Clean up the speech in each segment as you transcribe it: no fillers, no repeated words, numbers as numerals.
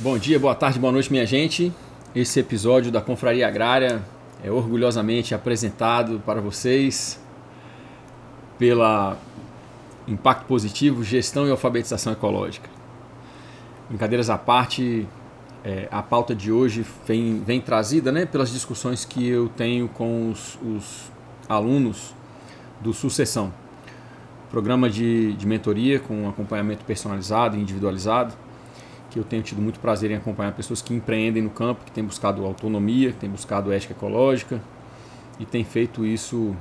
Bom dia, boa tarde, boa noite, minha gente. Esse episódio da Confraria Agrária é orgulhosamente apresentado para vocês pela Impacto Positivo, Gestão e Alfabetização Ecológica. Brincadeiras à parte, a pauta de hoje vem trazida, pelas discussões que eu tenho com os alunos do Sucessão. Programa de mentoria com acompanhamento personalizado e individualizado, que eu tenho tido muito prazer em acompanhar pessoas que empreendem no campo, que têm buscado autonomia, que têm buscado ética ecológica e têm feito isso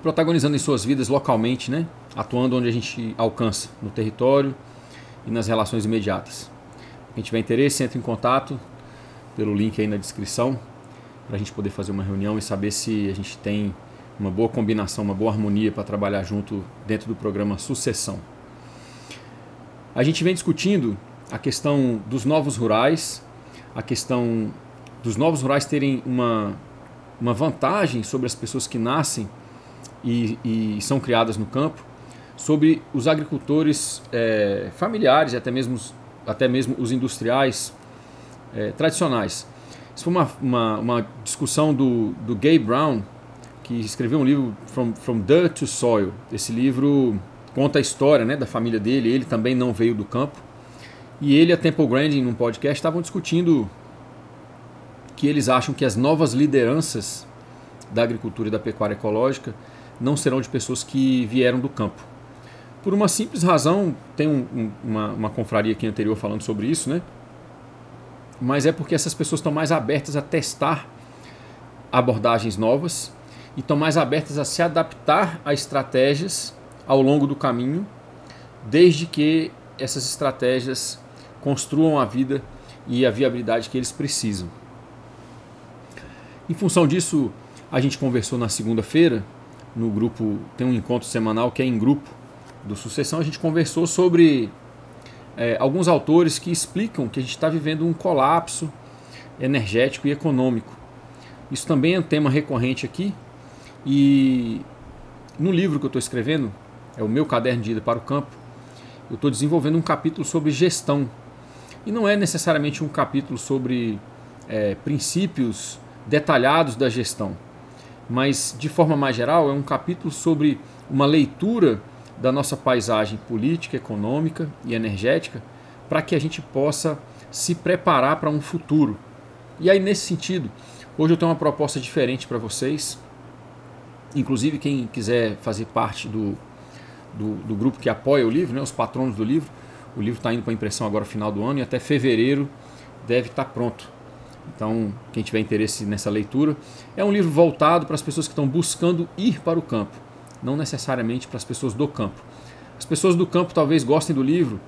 protagonizando em suas vidas localmente, atuando onde a gente alcança, no território e nas relações imediatas. Quem tiver interesse, entre em contato pelo link aí na descrição para a gente poder fazer uma reunião e saber se a gente tem uma boa combinação, uma boa harmonia para trabalhar junto dentro do programa Sucessão. A gente vem discutindo a questão dos novos rurais, a questão dos novos rurais terem uma vantagem sobre as pessoas que nascem e são criadas no campo, sobre os agricultores familiares e até mesmo os industriais tradicionais. Isso foi uma discussão do Gabe Brown, que escreveu um livro From Dirt to Soil. Esse livro conta a história da família dele. Ele também não veio do campo. E ele e a Temple Grandin, num podcast, estavam discutindo que eles acham que as novas lideranças da agricultura e da pecuária ecológica não serão de pessoas que vieram do campo. Por uma simples razão, tem uma confraria aqui anterior falando sobre isso, mas é porque essas pessoas estão mais abertas a testar abordagens novas e estão mais abertas a se adaptar a estratégias ao longo do caminho, desde que essas estratégias construam a vida e a viabilidade que eles precisam. Em função disso, a gente conversou na segunda-feira, no grupo, tem um encontro semanal que é em grupo do Sucessão, a gente conversou sobre alguns autores que explicam que a gente está vivendo um colapso energético e econômico. Isso também é um tema recorrente aqui, e no livro que eu estou escrevendo, é o meu caderno de ida para o campo, eu estou desenvolvendo um capítulo sobre gestão. E não é necessariamente um capítulo sobre princípios detalhados da gestão, mas de forma mais geral é um capítulo sobre uma leitura da nossa paisagem política, econômica e energética para que a gente possa se preparar para um futuro. E aí, nesse sentido, hoje eu tenho uma proposta diferente para vocês. Inclusive, quem quiser fazer parte do grupo que apoia o livro, os patronos do livro, o livro está indo para impressão agora no final do ano e até fevereiro deve estar pronto. Então, quem tiver interesse nessa leitura, é um livro voltado para as pessoas que estão buscando ir para o campo, não necessariamente para as pessoas do campo. As pessoas do campo talvez gostem do livro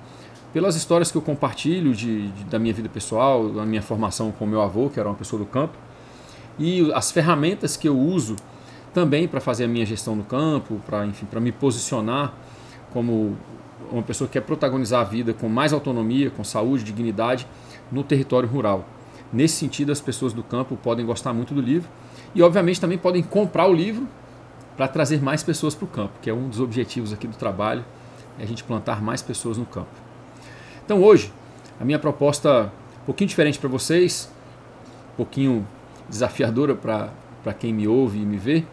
pelas histórias que eu compartilho da minha vida pessoal, da minha formação com meu avô, que era uma pessoa do campo, e as ferramentas que eu uso também para fazer a minha gestão no campo, para me posicionar como uma pessoa que quer protagonizar a vida com mais autonomia, com saúde, dignidade no território rural. Nesse sentido, as pessoas do campo podem gostar muito do livro e, obviamente, também podem comprar o livro para trazer mais pessoas para o campo, que é um dos objetivos aqui do trabalho, é a gente plantar mais pessoas no campo. Então, hoje, a minha proposta um pouquinho diferente para vocês, um pouquinho desafiadora para quem me ouve e me vê,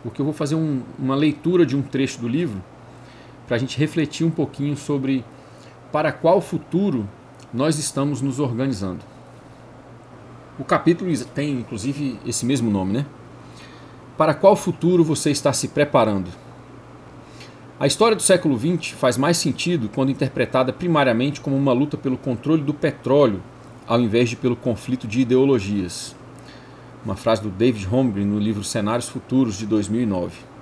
porque eu vou fazer uma leitura de um trecho do livro para a gente refletir um pouquinho sobre para qual futuro nós estamos nos organizando. O capítulo tem, inclusive, esse mesmo nome, Para qual futuro você está se preparando? A história do século XX faz mais sentido quando interpretada primariamente como uma luta pelo controle do petróleo, ao invés de pelo conflito de ideologias. Uma frase do David Holmgren no livro Cenários Futuros, de 2009.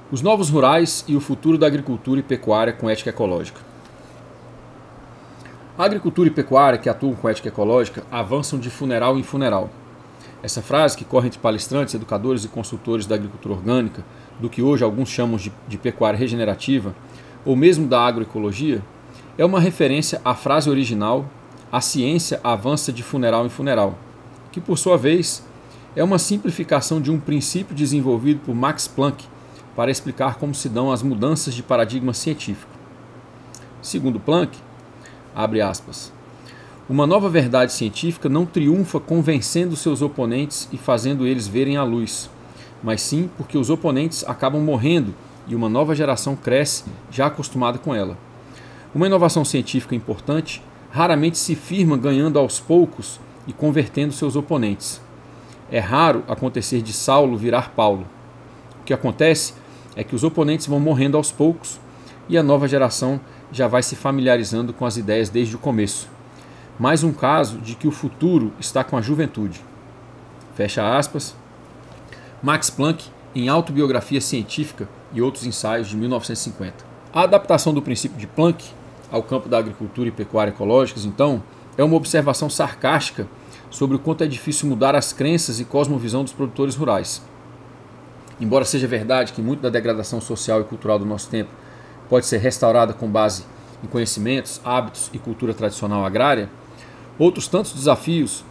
Os novos rurais e o futuro da agricultura e pecuária com ética ecológica. A agricultura e pecuária que atuam com ética ecológica avançam de funeral em funeral. Essa frase, que corre entre palestrantes, educadores e consultores da agricultura orgânica, do que hoje alguns chamam de pecuária regenerativa, ou mesmo da agroecologia, é uma referência à frase original "a ciência avança de funeral em funeral", que, por sua vez, é uma simplificação de um princípio desenvolvido por Max Planck para explicar como se dão as mudanças de paradigma científico. Segundo Planck, Abre aspas. Uma nova verdade científica não triunfa convencendo seus oponentes e fazendo eles verem a luz, mas sim porque os oponentes acabam morrendo e uma nova geração cresce já acostumada com ela. Uma inovação científica importante raramente se firma ganhando aos poucos e convertendo seus oponentes. É raro acontecer de Saulo virar Paulo. O que acontece é que os oponentes vão morrendo aos poucos e a nova geração já vai se familiarizando com as ideias desde o começo. Mais um caso de que o futuro está com a juventude. Fecha aspas. Max Planck, em Autobiografia Científica e Outros Ensaios, de 1950. A adaptação do princípio de Planck ao campo da agricultura e pecuária ecológicas, então, é uma observação sarcástica sobre o quanto é difícil mudar as crenças e cosmovisão dos produtores rurais. Embora seja verdade que muito da degradação social e cultural do nosso tempo pode ser restaurada com base em conhecimentos, hábitos e cultura tradicional agrária, outros tantos desafios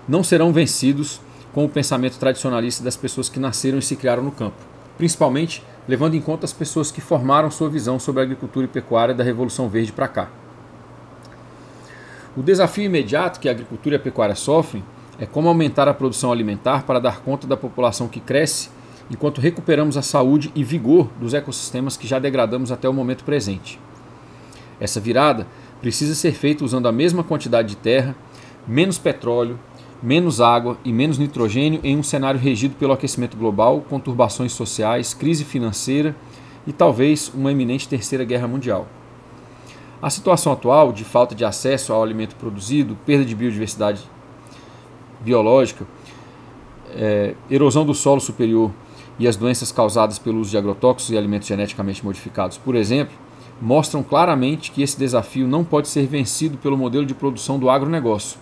não serão vencidos com o pensamento tradicionalista das pessoas que nasceram e se criaram no campo, principalmente levando em conta as pessoas que formaram sua visão sobre a agricultura e pecuária da Revolução Verde para cá. O desafio imediato que a agricultura e a pecuária sofrem é como aumentar a produção alimentar para dar conta da população que cresce, enquanto recuperamos a saúde e vigor dos ecossistemas que já degradamos até o momento presente. Essa virada precisa ser feita usando a mesma quantidade de terra, menos petróleo, menos água e menos nitrogênio em um cenário regido pelo aquecimento global, conturbações sociais, crise financeira e talvez uma iminente terceira guerra mundial. A situação atual de falta de acesso ao alimento produzido, perda de biodiversidade biológica, erosão do solo superior e as doenças causadas pelo uso de agrotóxicos e alimentos geneticamente modificados, por exemplo, mostram claramente que esse desafio não pode ser vencido pelo modelo de produção do agronegócio.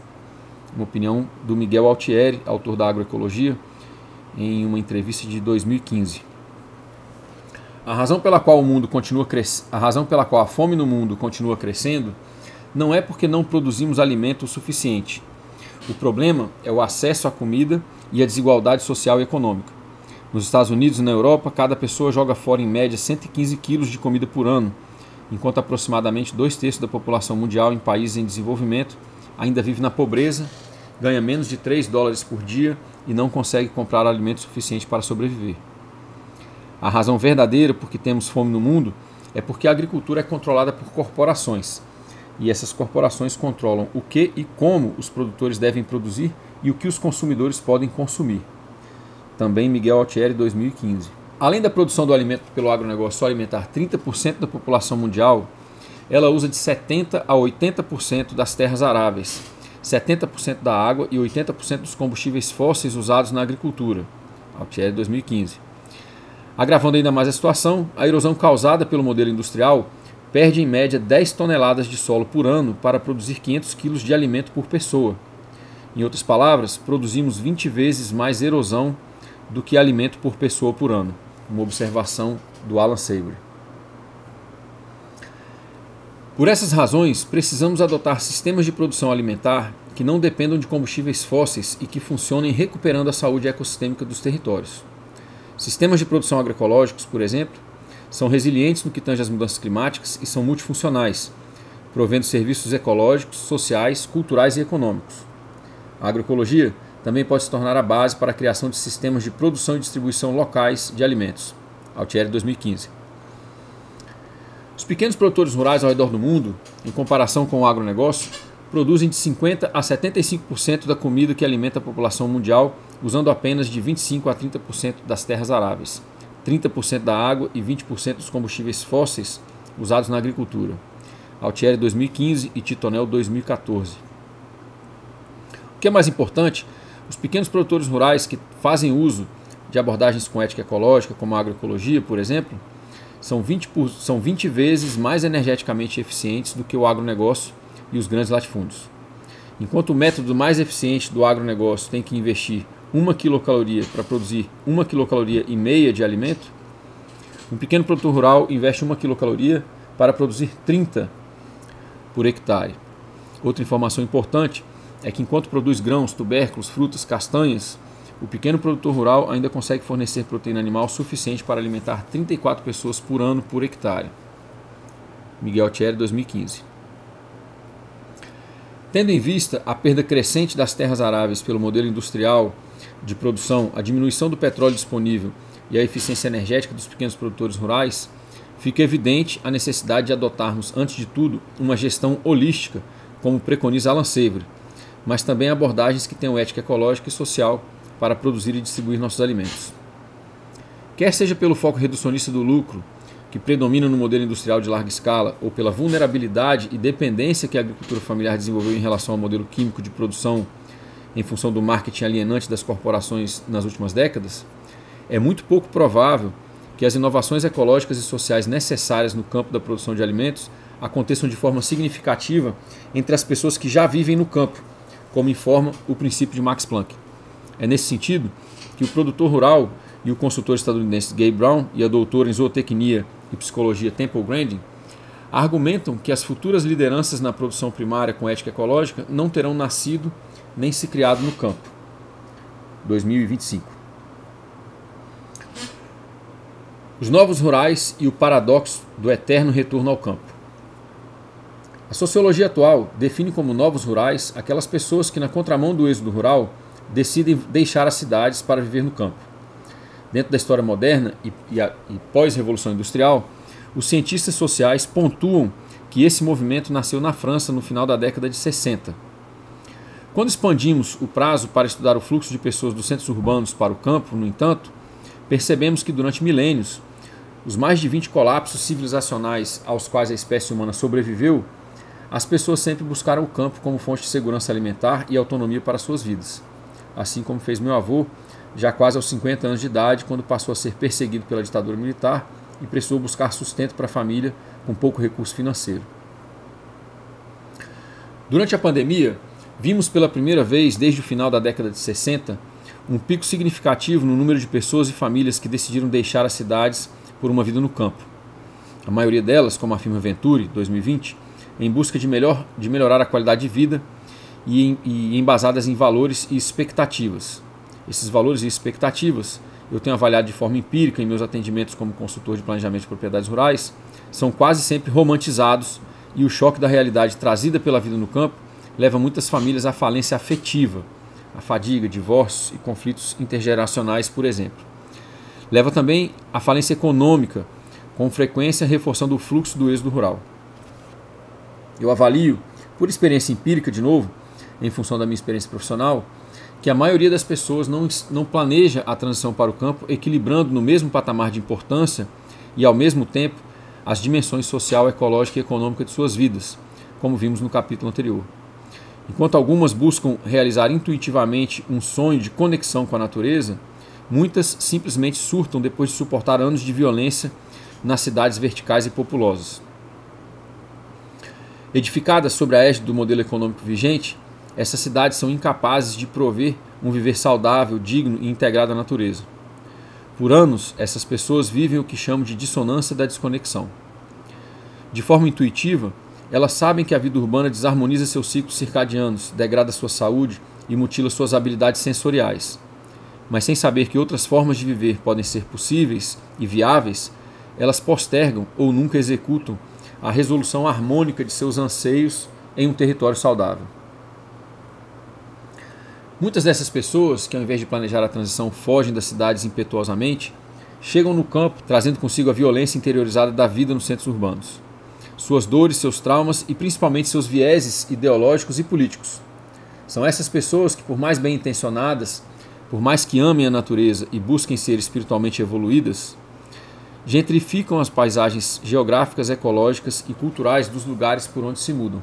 Uma opinião do Miguel Altieri, autor da Agroecologia, em uma entrevista de 2015. A razão pela qual a fome no mundo continua crescendo não é porque não produzimos alimento o suficiente. O problema é o acesso à comida e a desigualdade social e econômica. Nos Estados Unidos e na Europa, cada pessoa joga fora em média 115 quilos de comida por ano, enquanto aproximadamente 2/3 da população mundial em países em desenvolvimento ainda vive na pobreza, ganha menos de $3 por dia e não consegue comprar alimento suficiente para sobreviver. A razão verdadeira por que temos fome no mundo é porque a agricultura é controlada por corporações, e essas corporações controlam o que e como os produtores devem produzir e o que os consumidores podem consumir. Também Miguel Altieri, 2015. Além da produção do alimento pelo agronegócio só alimentar 30% da população mundial, ela usa de 70% a 80% das terras aráveis, 70% da água e 80% dos combustíveis fósseis usados na agricultura. Altieri, 2015. Agravando ainda mais a situação, a erosão causada pelo modelo industrial perde em média 10 toneladas de solo por ano para produzir 500 quilos de alimento por pessoa. Em outras palavras, produzimos 20 vezes mais erosão do que alimento por pessoa por ano. Uma observação do Alan Savory. Por essas razões, precisamos adotar sistemas de produção alimentar que não dependam de combustíveis fósseis e que funcionem recuperando a saúde ecossistêmica dos territórios. Sistemas de produção agroecológicos, por exemplo, são resilientes no que tange às mudanças climáticas e são multifuncionais, provendo serviços ecológicos, sociais, culturais e econômicos. A agroecologia também pode se tornar a base para a criação de sistemas de produção e distribuição locais de alimentos. Altieri, 2015. Os pequenos produtores rurais ao redor do mundo, em comparação com o agronegócio, produzem de 50% a 75% da comida que alimenta a população mundial, usando apenas de 25% a 30% das terras aráveis, 30% da água e 20% dos combustíveis fósseis usados na agricultura. Altieri, 2015 e Titonel, 2014. O que é mais importante, os pequenos produtores rurais que fazem uso de abordagens com ética ecológica, como a agroecologia, por exemplo, são 20 vezes mais energeticamente eficientes do que o agronegócio e os grandes latifúndios. Enquanto o método mais eficiente do agronegócio tem que investir 1 quilocaloria para produzir 1,5 quilocaloria de alimento, um pequeno produtor rural investe 1 quilocaloria para produzir 30 por hectare. Outra informação importante é que enquanto produz grãos, tubérculos, frutas, castanhas, o pequeno produtor rural ainda consegue fornecer proteína animal suficiente para alimentar 34 pessoas por ano por hectare. Miguel Altieri, 2015. Tendo em vista a perda crescente das terras aráveis pelo modelo industrial de produção, a diminuição do petróleo disponível e a eficiência energética dos pequenos produtores rurais, fica evidente a necessidade de adotarmos, antes de tudo, uma gestão holística, como preconiza Alan Savory, mas também abordagens que tenham ética ecológica e social para produzir e distribuir nossos alimentos. Quer seja pelo foco reducionista do lucro, que predomina no modelo industrial de larga escala, ou pela vulnerabilidade e dependência que a agricultura familiar desenvolveu em relação ao modelo químico de produção em função do marketing alienante das corporações nas últimas décadas, é muito pouco provável que as inovações ecológicas e sociais necessárias no campo da produção de alimentos aconteçam de forma significativa entre as pessoas que já vivem no campo, como informa o princípio de Max Planck. É nesse sentido que o produtor rural e o consultor estadunidense Gabe Brown e a doutora em zootecnia e psicologia Temple Grandin argumentam que as futuras lideranças na produção primária com ética ecológica não terão nascido nem se criado no campo. 2025. Os novos rurais e o paradoxo do eterno retorno ao campo. A sociologia atual define como novos rurais aquelas pessoas que, na contramão do êxodo rural, decidem deixar as cidades para viver no campo. Dentro da história moderna e pós-revolução industrial, os cientistas sociais pontuam que esse movimento nasceu na França no final da década de 60. Quando expandimos o prazo para estudar o fluxo de pessoas dos centros urbanos para o campo, no entanto, percebemos que durante milênios, os mais de 20 colapsos civilizacionais aos quais a espécie humana sobreviveu, as pessoas sempre buscaram o campo como fonte de segurança alimentar e autonomia para suas vidas. Assim como fez meu avô, já quase aos 50 anos de idade, quando passou a ser perseguido pela ditadura militar e precisou buscar sustento para a família com pouco recurso financeiro. Durante a pandemia, vimos pela primeira vez, desde o final da década de 60, um pico significativo no número de pessoas e famílias que decidiram deixar as cidades por uma vida no campo. A maioria delas, como afirma Venturi, 2020, em busca de melhorar a qualidade de vida e embasadas em valores e expectativas. Esses valores e expectativas, eu tenho avaliado de forma empírica em meus atendimentos como consultor de planejamento de propriedades rurais, são quase sempre romantizados e o choque da realidade trazida pela vida no campo leva muitas famílias à falência afetiva, à fadiga, divórcios e conflitos intergeracionais, por exemplo. Leva também à falência econômica, com frequência reforçando o fluxo do êxodo rural. Eu avalio, por experiência empírica de novo, em função da minha experiência profissional, que a maioria das pessoas não planeja a transição para o campo equilibrando no mesmo patamar de importância e, ao mesmo tempo, as dimensões social, ecológica e econômica de suas vidas, como vimos no capítulo anterior. Enquanto algumas buscam realizar intuitivamente um sonho de conexão com a natureza, muitas simplesmente surtam depois de suportar anos de violência nas cidades verticais e populosas. Edificadas sobre a égide do modelo econômico vigente, essas cidades são incapazes de prover um viver saudável, digno e integrado à natureza. Por anos, essas pessoas vivem o que chamam de dissonância da desconexão. De forma intuitiva, elas sabem que a vida urbana desarmoniza seus ciclos circadianos, degrada sua saúde e mutila suas habilidades sensoriais. Mas sem saber que outras formas de viver podem ser possíveis e viáveis, elas postergam ou nunca executam a resolução harmônica de seus anseios em um território saudável. Muitas dessas pessoas, que ao invés de planejar a transição fogem das cidades impetuosamente, chegam no campo trazendo consigo a violência interiorizada da vida nos centros urbanos, suas dores, seus traumas e principalmente seus vieses ideológicos e políticos. São essas pessoas que, por mais bem intencionadas, por mais que amem a natureza e busquem ser espiritualmente evoluídas, gentrificam as paisagens geográficas, ecológicas e culturais dos lugares por onde se mudam.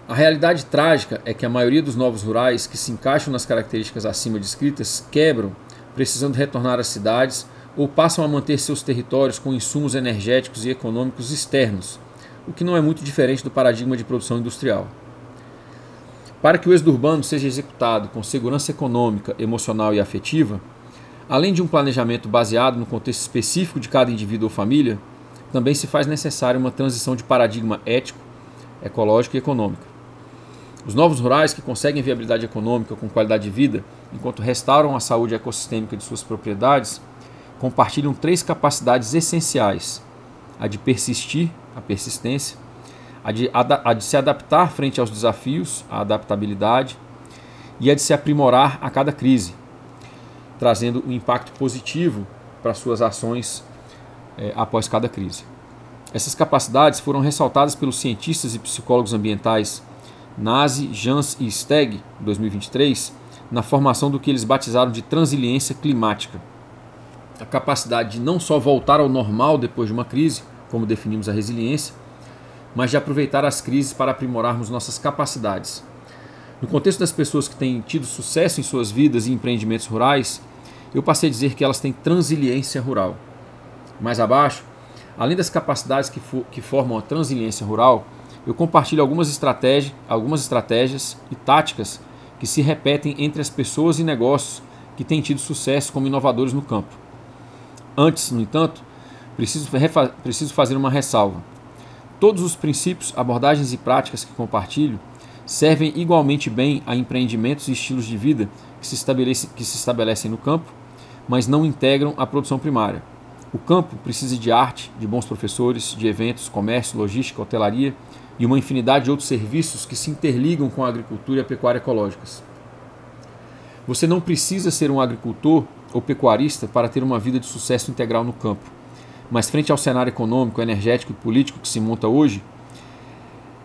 A realidade trágica é que a maioria dos novos rurais que se encaixam nas características acima descritas quebram, precisando retornar às cidades ou passam a manter seus territórios com insumos energéticos e econômicos externos, o que não é muito diferente do paradigma de produção industrial. Para que o êxodo urbano seja executado com segurança econômica, emocional e afetiva, além de um planejamento baseado no contexto específico de cada indivíduo ou família, também se faz necessária uma transição de paradigma ético, ecológico e econômico. Os novos rurais que conseguem viabilidade econômica com qualidade de vida, enquanto restauram a saúde ecossistêmica de suas propriedades, compartilham 3 capacidades essenciais: a de persistir, a persistência, a de se adaptar frente aos desafios, a adaptabilidade, e a de se aprimorar a cada crise, trazendo um impacto positivo para suas ações após cada crise. Essas capacidades foram ressaltadas pelos cientistas e psicólogos ambientais Nazi, Jans e Steg, em 2023, na formação do que eles batizaram de transiliência climática. A capacidade de não só voltar ao normal depois de uma crise, como definimos a resiliência, mas de aproveitar as crises para aprimorarmos nossas capacidades. No contexto das pessoas que têm tido sucesso em suas vidas e empreendimentos rurais, eu passei a dizer que elas têm transiliência rural. Mais abaixo, além das capacidades que formam a transiliência rural, eu compartilho algumas estratégias e táticas que se repetem entre as pessoas e negócios que têm tido sucesso como inovadores no campo. Antes, no entanto, preciso fazer uma ressalva. Todos os princípios, abordagens e práticas que compartilho servem igualmente bem a empreendimentos e estilos de vida que se estabelecem no campo, mas não integram a produção primária. O campo precisa de arte, de bons professores, de eventos, comércio, logística, hotelaria e uma infinidade de outros serviços que se interligam com a agricultura e a pecuária ecológicas. Você não precisa ser um agricultor ou pecuarista para ter uma vida de sucesso integral no campo, mas frente ao cenário econômico, energético e político que se monta hoje,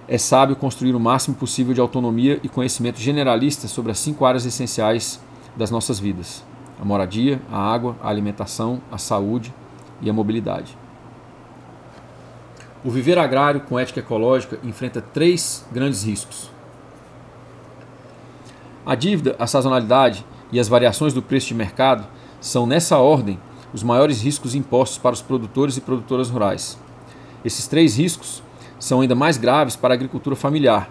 é sábio construir o máximo possível de autonomia e conhecimento generalista sobre as 5 áreas essenciais das nossas vidas: a moradia, a água, a alimentação, a saúde e a mobilidade. O viver agrário com ética ecológica enfrenta 3 grandes riscos. A dívida, a sazonalidade e as variações do preço de mercado são, nessa ordem, os maiores riscos impostos para os produtores e produtoras rurais. Esses 3 riscos são ainda mais graves para a agricultura familiar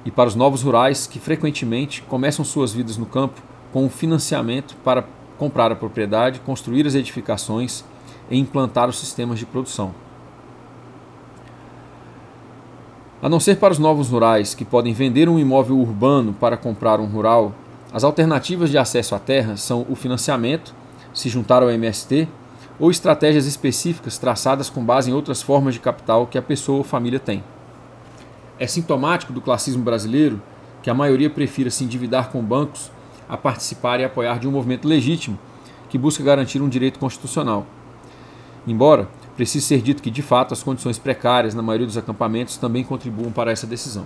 e para os novos rurais que frequentemente começam suas vidas no campo com um financiamento para comprar a propriedade, construir as edificações e implantar os sistemas de produção. A não ser para os novos rurais que podem vender um imóvel urbano para comprar um rural, as alternativas de acesso à terra são o financiamento, se juntar ao MST, ou estratégias específicas traçadas com base em outras formas de capital que a pessoa ou família tem. É sintomático do classismo brasileiro que a maioria prefira se endividar com bancos a participar e apoiar de um movimento legítimo que busca garantir um direito constitucional. Embora precise ser dito que, de fato, as condições precárias na maioria dos acampamentos também contribuem para essa decisão.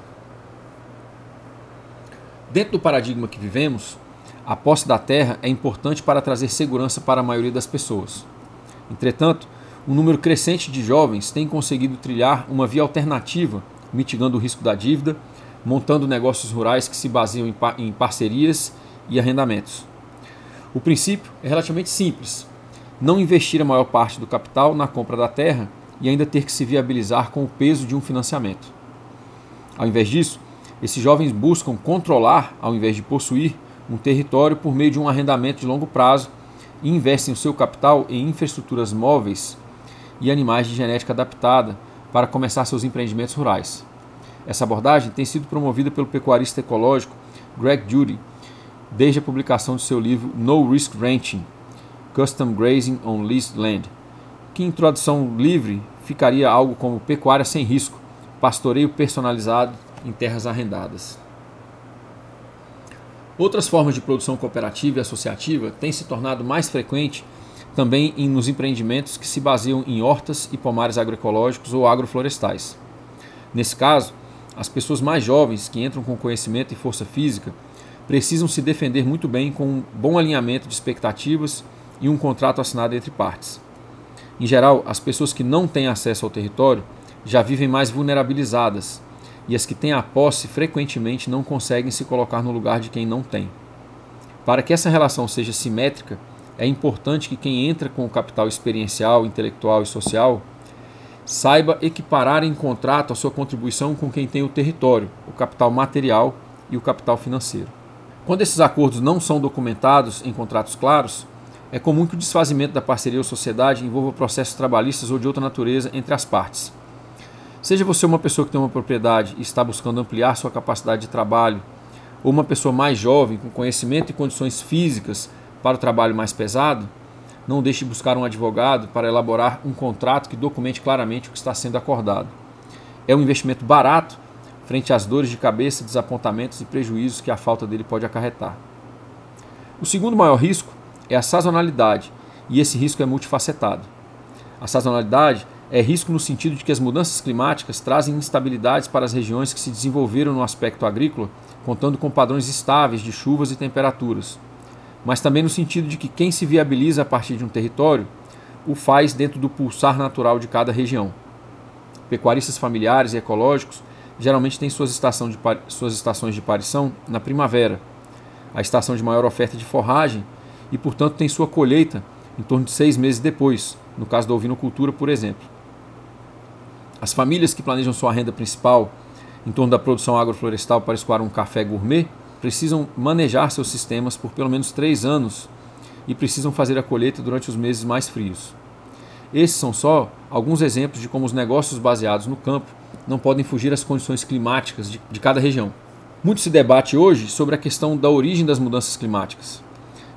Dentro do paradigma que vivemos, a posse da terra é importante para trazer segurança para a maioria das pessoas. Entretanto, um número crescente de jovens tem conseguido trilhar uma via alternativa, mitigando o risco da dívida, montando negócios rurais que se baseiam em parcerias e arrendamentos. O princípio é relativamente simples: não investir a maior parte do capital na compra da terra e ainda ter que se viabilizar com o peso de um financiamento. Ao invés disso, esses jovens buscam controlar, ao invés de possuir, um território por meio de um arrendamento de longo prazo e investem o seu capital em infraestruturas móveis e animais de genética adaptada para começar seus empreendimentos rurais. Essa abordagem tem sido promovida pelo pecuarista ecológico Greg Judy desde a publicação de seu livro No Risk Ranching, Custom Grazing on Leased Land, que em tradução livre ficaria algo como pecuária sem risco, pastoreio personalizado em terras arrendadas. Outras formas de produção cooperativa e associativa têm se tornado mais frequente também nos empreendimentos que se baseiam em hortas e pomares agroecológicos ou agroflorestais. Nesse caso, as pessoas mais jovens que entram com conhecimento e força física precisam se defender muito bem com um bom alinhamento de expectativas e um contrato assinado entre partes. Em geral, as pessoas que não têm acesso ao território já vivem mais vulnerabilizadas, e as que têm a posse frequentemente não conseguem se colocar no lugar de quem não tem. Para que essa relação seja simétrica, é importante que quem entra com o capital experiencial, intelectual e social saiba equiparar em contrato a sua contribuição com quem tem o território, o capital material e o capital financeiro. Quando esses acordos não são documentados em contratos claros, é comum que o desfazimento da parceria ou sociedade envolva processos trabalhistas ou de outra natureza entre as partes. Seja você uma pessoa que tem uma propriedade e está buscando ampliar sua capacidade de trabalho, ou uma pessoa mais jovem com conhecimento e condições físicas para o trabalho mais pesado, não deixe de buscar um advogado para elaborar um contrato que documente claramente o que está sendo acordado. é um investimento barato frente às dores de cabeça, desapontamentos e prejuízos que a falta dele pode acarretar. O segundo maior risco é a sazonalidade, e esse risco é multifacetado. A sazonalidade é risco no sentido de que as mudanças climáticas trazem instabilidades para as regiões que se desenvolveram no aspecto agrícola, contando com padrões estáveis de chuvas e temperaturas, mas também no sentido de que quem se viabiliza a partir de um território o faz dentro do pulsar natural de cada região. Pecuaristas familiares e ecológicos geralmente têm suas estações de parição na primavera, a estação de maior oferta de forragem, e portanto tem sua colheita em torno de 6 meses depois, no caso da ovinocultura, por exemplo. As famílias que planejam sua renda principal em torno da produção agroflorestal para escoar um café gourmet precisam manejar seus sistemas por pelo menos 3 anos e precisam fazer a colheita durante os meses mais frios. Esses são só alguns exemplos de como os negócios baseados no campo não podem fugir às condições climáticas de cada região. Muito se debate hoje sobre a questão da origem das mudanças climáticas.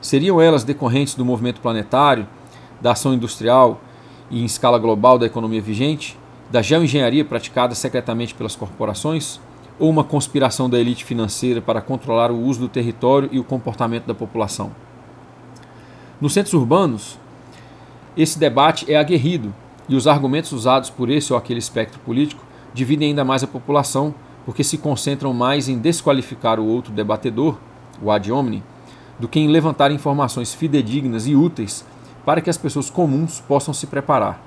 Seriam elas decorrentes do movimento planetário, da ação industrial e em escala global da economia vigente, da geoengenharia praticada secretamente pelas corporações, ou uma conspiração da elite financeira para controlar o uso do território e o comportamento da população? Nos centros urbanos, esse debate é aguerrido e os argumentos usados por esse ou aquele espectro político dividem ainda mais a população, porque se concentram mais em desqualificar o outro debatedor, o ad hominem, do que em levantar informações fidedignas e úteis para que as pessoas comuns possam se preparar.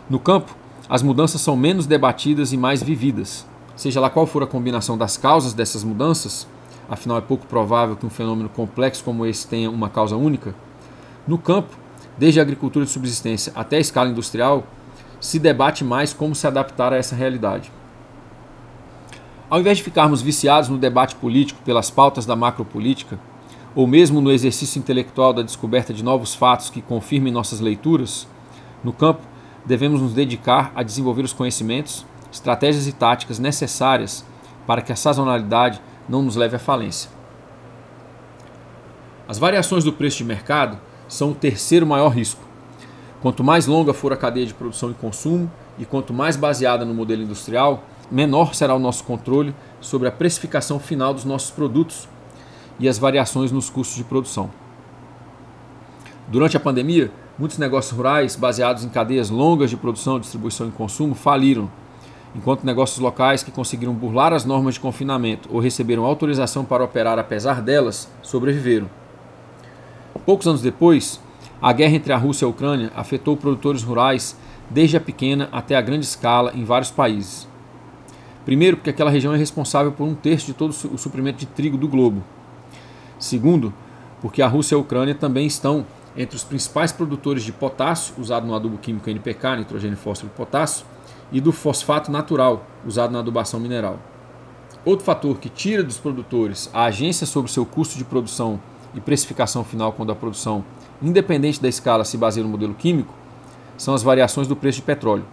No campo, as mudanças são menos debatidas e mais vividas. Seja lá qual for a combinação das causas dessas mudanças, afinal é pouco provável que um fenômeno complexo como esse tenha uma causa única, no campo, desde a agricultura de subsistência até a escala industrial, se debate mais como se adaptar a essa realidade. Ao invés de ficarmos viciados no debate político pelas pautas da macropolítica, ou mesmo no exercício intelectual da descoberta de novos fatos que confirmem nossas leituras, no campo devemos nos dedicar a desenvolver os conhecimentos, estratégias e táticas necessárias para que a sazonalidade não nos leve à falência. As variações do preço de mercado são o terceiro maior risco. Quanto mais longa for a cadeia de produção e consumo, e quanto mais baseada no modelo industrial, menor será o nosso controle sobre a precificação final dos nossos produtos e as variações nos custos de produção. Durante a pandemia, muitos negócios rurais baseados em cadeias longas de produção, distribuição e consumo faliram, enquanto negócios locais que conseguiram burlar as normas de confinamento ou receberam autorização para operar apesar delas sobreviveram. Poucos anos depois, a guerra entre a Rússia e a Ucrânia afetou produtores rurais desde a pequena até a grande escala em vários países. Primeiro, porque aquela região é responsável por 1/3 de todo o suprimento de trigo do globo. Segundo, porque a Rússia e a Ucrânia também estão entre os principais produtores de potássio, usado no adubo químico NPK, nitrogênio, fósforo e potássio, e do fosfato natural, usado na adubação mineral. Outro fator que tira dos produtores a agência sobre seu custo de produção e precificação final quando a produção, independente da escala, se baseia no modelo químico, são as variações do preço de petróleo.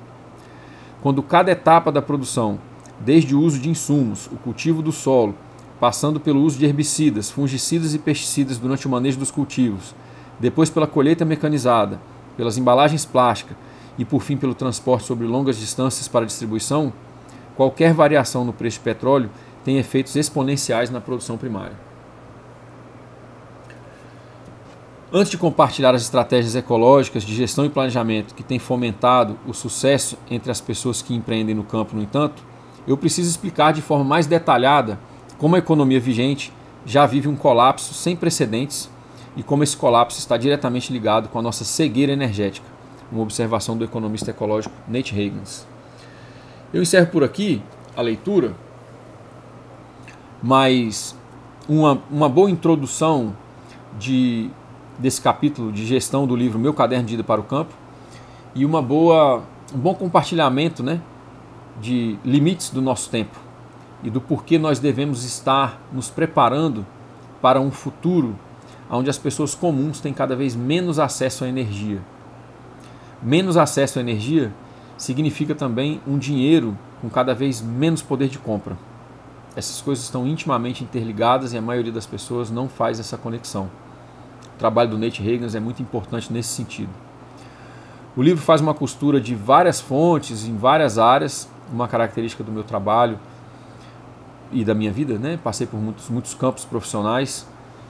Quando cada etapa da produção, desde o uso de insumos, o cultivo do solo, passando pelo uso de herbicidas, fungicidas e pesticidas durante o manejo dos cultivos, depois pela colheita mecanizada, pelas embalagens plásticas e por fim pelo transporte sobre longas distâncias para distribuição, qualquer variação no preço de petróleo tem efeitos exponenciais na produção primária. Antes de compartilhar as estratégias ecológicas de gestão e planejamento que têm fomentado o sucesso entre as pessoas que empreendem no campo, no entanto, eu preciso explicar de forma mais detalhada como a economia vigente já vive um colapso sem precedentes e como esse colapso está diretamente ligado com a nossa cegueira energética, uma observação do economista ecológico Nate Higgins. Eu encerro por aqui a leitura, mas uma boa introdução desse capítulo de gestão do livro Meu Caderno de Ida para o Campo e um bom compartilhamento, de limites do nosso tempo e do porquê nós devemos estar nos preparando para um futuro onde as pessoas comuns têm cada vez menos acesso à energia. Menos acesso à energia significa também um dinheiro com cada vez menos poder de compra. Essas coisas estão intimamente interligadas e a maioria das pessoas não faz essa conexão. O trabalho do Nate Higgins é muito importante nesse sentido. O livro faz uma costura de várias fontes em várias áreas uma característica do meu trabalho e da minha vida, né? Passei por muitos campos profissionais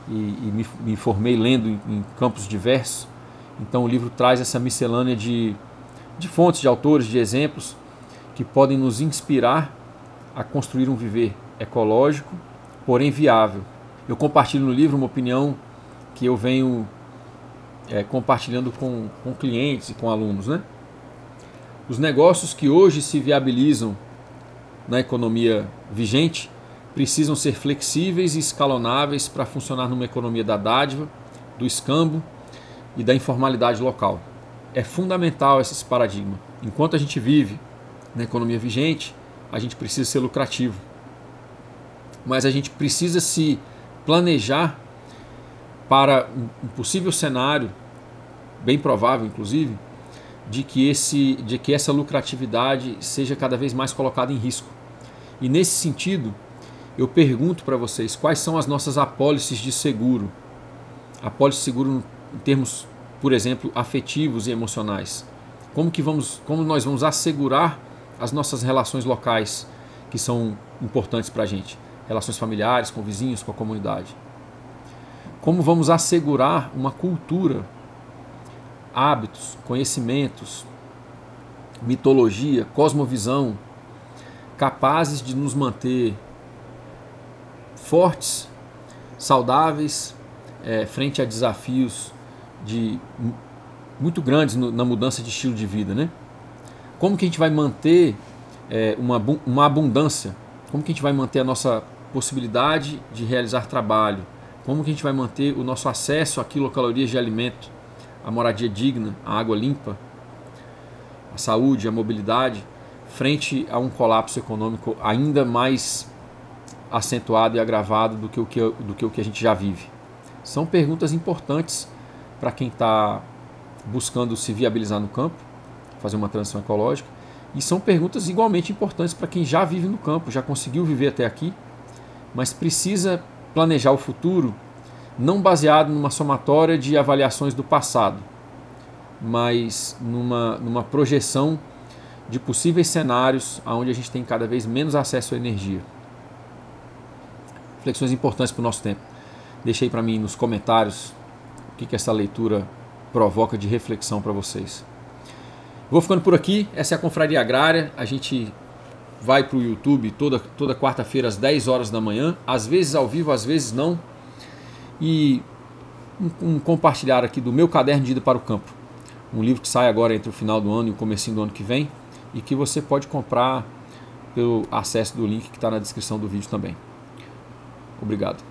e me formei lendo em campos diversos. Então o livro traz essa miscelânea de fontes, de autores, de exemplos que podem nos inspirar a construir um viver ecológico, porém viável. Eu compartilho no livro uma opinião que eu venho compartilhando com clientes e com alunos, né? Os negócios que hoje se viabilizam na economia vigente precisam ser flexíveis e escalonáveis para funcionar numa economia da dádiva, do escambo e da informalidade local. É fundamental esse paradigma. Enquanto a gente vive na economia vigente, a gente precisa ser lucrativo. Mas a gente precisa se planejar para um possível cenário, bem provável inclusive, de que essa lucratividade seja cada vez mais colocada em risco. E nesse sentido, eu pergunto para vocês quais são as nossas apólices de seguro. Apólice de seguro em termos, por exemplo, afetivos e emocionais. Como nós vamos assegurar as nossas relações locais, que são importantes para a gente. Relações familiares, com vizinhos, com a comunidade. Como vamos assegurar uma cultura, hábitos, conhecimentos, mitologia, cosmovisão, capazes de nos manter fortes, saudáveis, frente a desafios muito grandes na mudança de estilo de vida, né? Como que a gente vai manter uma abundância? Como que a gente vai manter a nossa possibilidade de realizar trabalho? Como que a gente vai manter o nosso acesso a quilocalorias de alimento, a moradia digna, a água limpa, a saúde, a mobilidade, frente a um colapso econômico ainda mais acentuado e agravado do que o que a gente já vive? São perguntas importantes para quem está buscando se viabilizar no campo, fazer uma transição ecológica, e são perguntas igualmente importantes para quem já vive no campo, já conseguiu viver até aqui, mas precisa planejar o futuro não baseado numa somatória de avaliações do passado, mas numa projeção de possíveis cenários onde a gente tem cada vez menos acesso à energia. Reflexões importantes para o nosso tempo. Deixei para mim nos comentários o que essa leitura provoca de reflexão para vocês. Vou ficando por aqui. Essa é a Confraria Agrária. A gente vai para o YouTube toda quarta-feira às 10 horas da manhã, às vezes ao vivo, às vezes não. E um compartilhar aqui do meu caderno de ida para o campo. Um livro que sai agora entre o final do ano e o comecinho do ano que vem, e que você pode comprar pelo acesso do link que está na descrição do vídeo também. Obrigado.